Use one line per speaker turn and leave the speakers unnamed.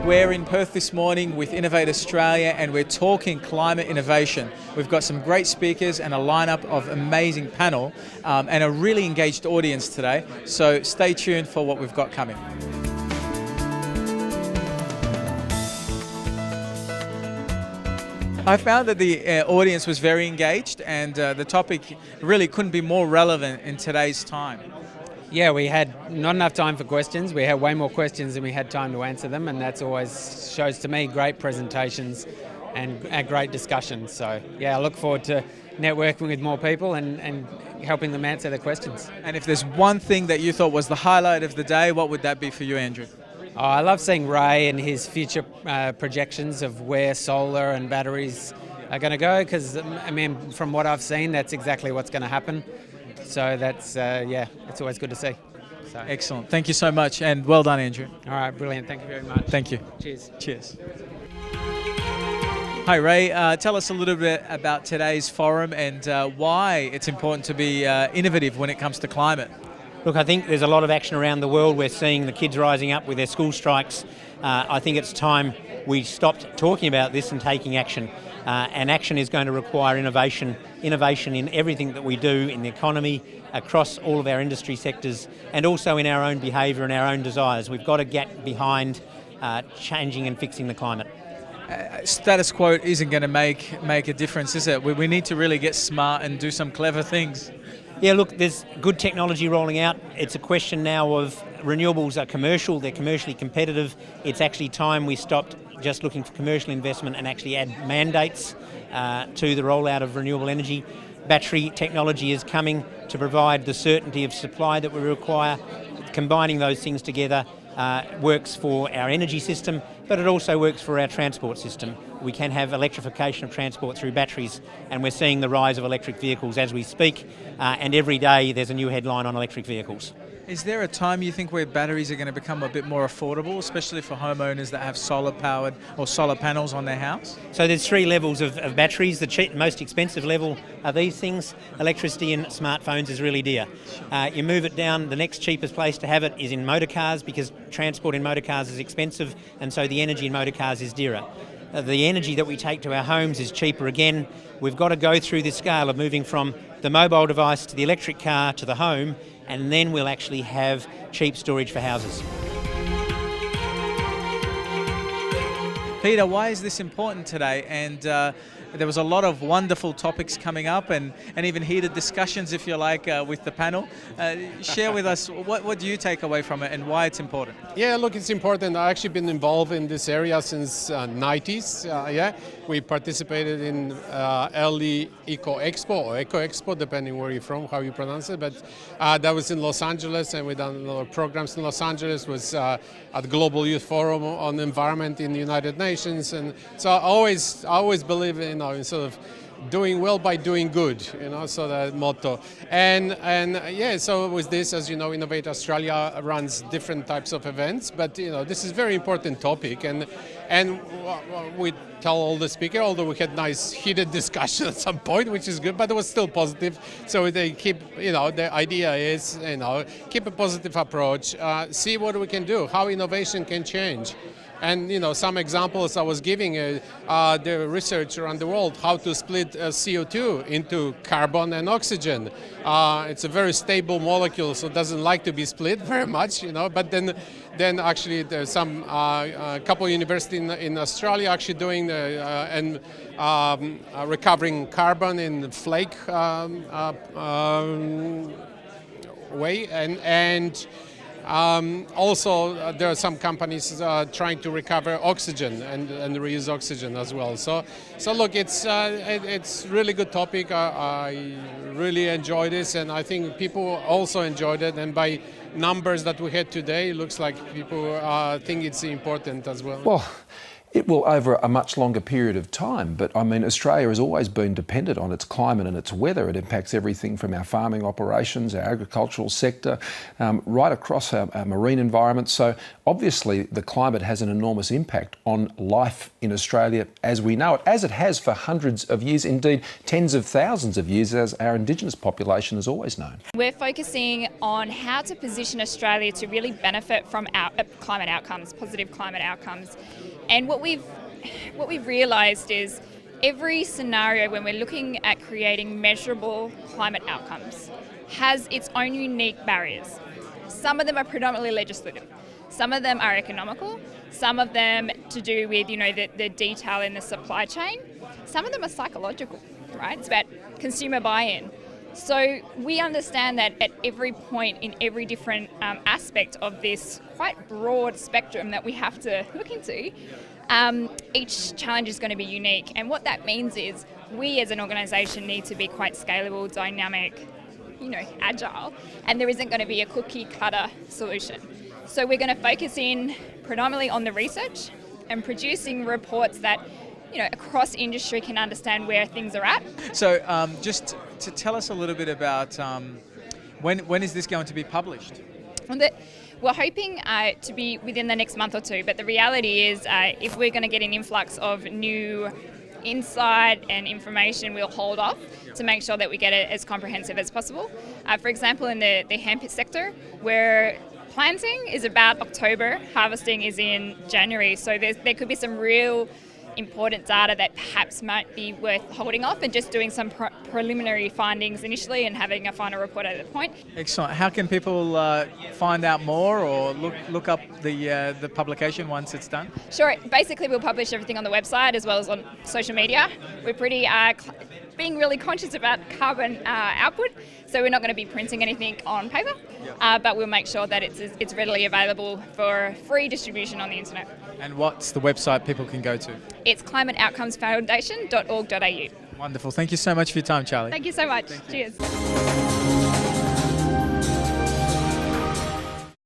We're in Perth this morning with Innovate Australia and we're talking climate innovation. We've got some great speakers and a lineup of amazing panel and a really engaged audience today. So stay tuned for what we've got coming. I found that the audience was very engaged and the topic really couldn't be more relevant in today's time.
Yeah, we had not enough time for questions. We had way more questions than we had time to answer them, and that's always shows to me great presentations and great discussions. So yeah, I look forward to networking with more people and helping them answer their questions.
And if there's one thing that you thought was the highlight of the day, what would that be for you, Andrew?
Oh, I love seeing Ray and his future projections of where solar and batteries are going to go, because I mean, from what I've seen, that's exactly what's going to happen. So that's, yeah, it's always good to see. So.
Excellent. Thank you so much, and well done, Andrew.
All right, brilliant. Thank you very much.
Thank you.
Cheers.
Cheers. Hi, Ray. Tell us a little bit about today's forum and why it's important to be innovative when it comes to climate.
Look, I think there's a lot of action around the world. We're seeing the kids rising up with their school strikes. I think it's time we stopped talking about this and taking action. And action is going to require innovation in everything that we do in the economy, across all of our industry sectors, and also in our own behaviour and our own desires. We've got to get behind changing and fixing the climate.
Status quo isn't going to make a difference, is it? We need to really get smart and do some clever things.
Yeah, look, there's good technology rolling out. It's a question now of renewables are commercial, they're commercially competitive. It's actually time we stopped just looking for commercial investment and actually add mandates to the rollout of renewable energy. Battery technology is coming to provide the certainty of supply that we require. Combining those things together works for our energy system, but it also works for our transport system. We can have electrification of transport through batteries, and we're seeing the rise of electric vehicles as we speak, and every day there's a new headline on electric vehicles.
Is there a time you think where batteries are going to become a bit more affordable, especially for homeowners that have solar powered or solar panels on their house?
So there's three levels of batteries. The most expensive level are these things. Electricity in smartphones is really dear. You move it down, the next cheapest place to have it is in motor cars, because transport in motor cars is expensive, and so the energy in motor cars is dearer. The energy that we take to our homes is cheaper again. We've got to go through this scale of moving from the mobile device to the electric car to the home, and then we'll actually have cheap storage for houses.
Peter, why is this important today? And there was a lot of wonderful topics coming up and even heated discussions, if you like, with the panel. Share with us, what do you take away from it and why it's important?
Yeah, look, it's important. I've actually been involved in this area since 90s. Yeah, we participated in early Eco Expo, depending where you're from, how you pronounce it. But that was in Los Angeles, and we done a lot of programs in Los Angeles. Was at the Global Youth Forum on Environment in the United Nations, and so I always believe in sort of doing well by doing good, so that motto. And yeah, so with this, as you know, Innovate Australia runs different types of events, but this is a very important topic, and we tell all the speakers, although we had nice heated discussion at some point, which is good, but it was still positive. So they keep, the idea is, keep a positive approach, see what we can do, how innovation can change. And some examples I was giving, the research around the world, how to split CO2 into carbon and oxygen. It's a very stable molecule, so it doesn't like to be split very much, but then actually there's some couple of universities in Australia actually doing and recovering carbon in flake way, and also, there are some companies trying to recover oxygen and reuse oxygen as well. So look, it's really good topic. I really enjoyed this, and I think people also enjoyed it. And by numbers that we had today, it looks like people think it's important as well.
Well, It will over a much longer period of time, but I mean, Australia has always been dependent on its climate and its weather. It impacts everything from our farming operations, our agricultural sector, right across our marine environment. So obviously the climate has an enormous impact on life in Australia as we know it, as it has for hundreds of years, indeed tens of thousands of years, as our Indigenous population has always known.
We're focusing on how to position Australia to really benefit from our climate outcomes, positive climate outcomes. And what we've realised is every scenario when we're looking at creating measurable climate outcomes has its own unique barriers. Some of them are predominantly legislative. Some of them are economical. Some of them to do with, the detail in the supply chain. Some of them are psychological, right? It's about consumer buy-in. So we understand that at every point in every different aspect of this quite broad spectrum that we have to look into, each challenge is going to be unique. And what that means is we as an organisation need to be quite scalable, dynamic, agile, and there isn't going to be a cookie cutter solution. So we're going to focus in predominantly on the research and producing reports that across industry can understand where things are at.
So just to tell us a little bit about when is this going to be published?
We're hoping to be within the next month or two, but the reality is if we're going to get an influx of new insight and information, we'll hold off to make sure that we get it as comprehensive as possible. For example, in the hemp sector, where planting is about October, harvesting is in January, so there could be some real important data that perhaps might be worth holding off and just doing some preliminary findings initially and having a final report at that point.
Excellent. How can people find out more or look up the publication once it's done?
Sure. Basically, we'll publish everything on the website as well as on social media. We're pretty being really conscious about carbon output, so we're not going to be printing anything on paper, but we'll make sure that it's readily available for free distribution on the internet.
And what's the website people can go to?
It's climateoutcomesfoundation.org.au.
Wonderful. Thank you so much for your time, Charlie.
Thank you so much. Cheers.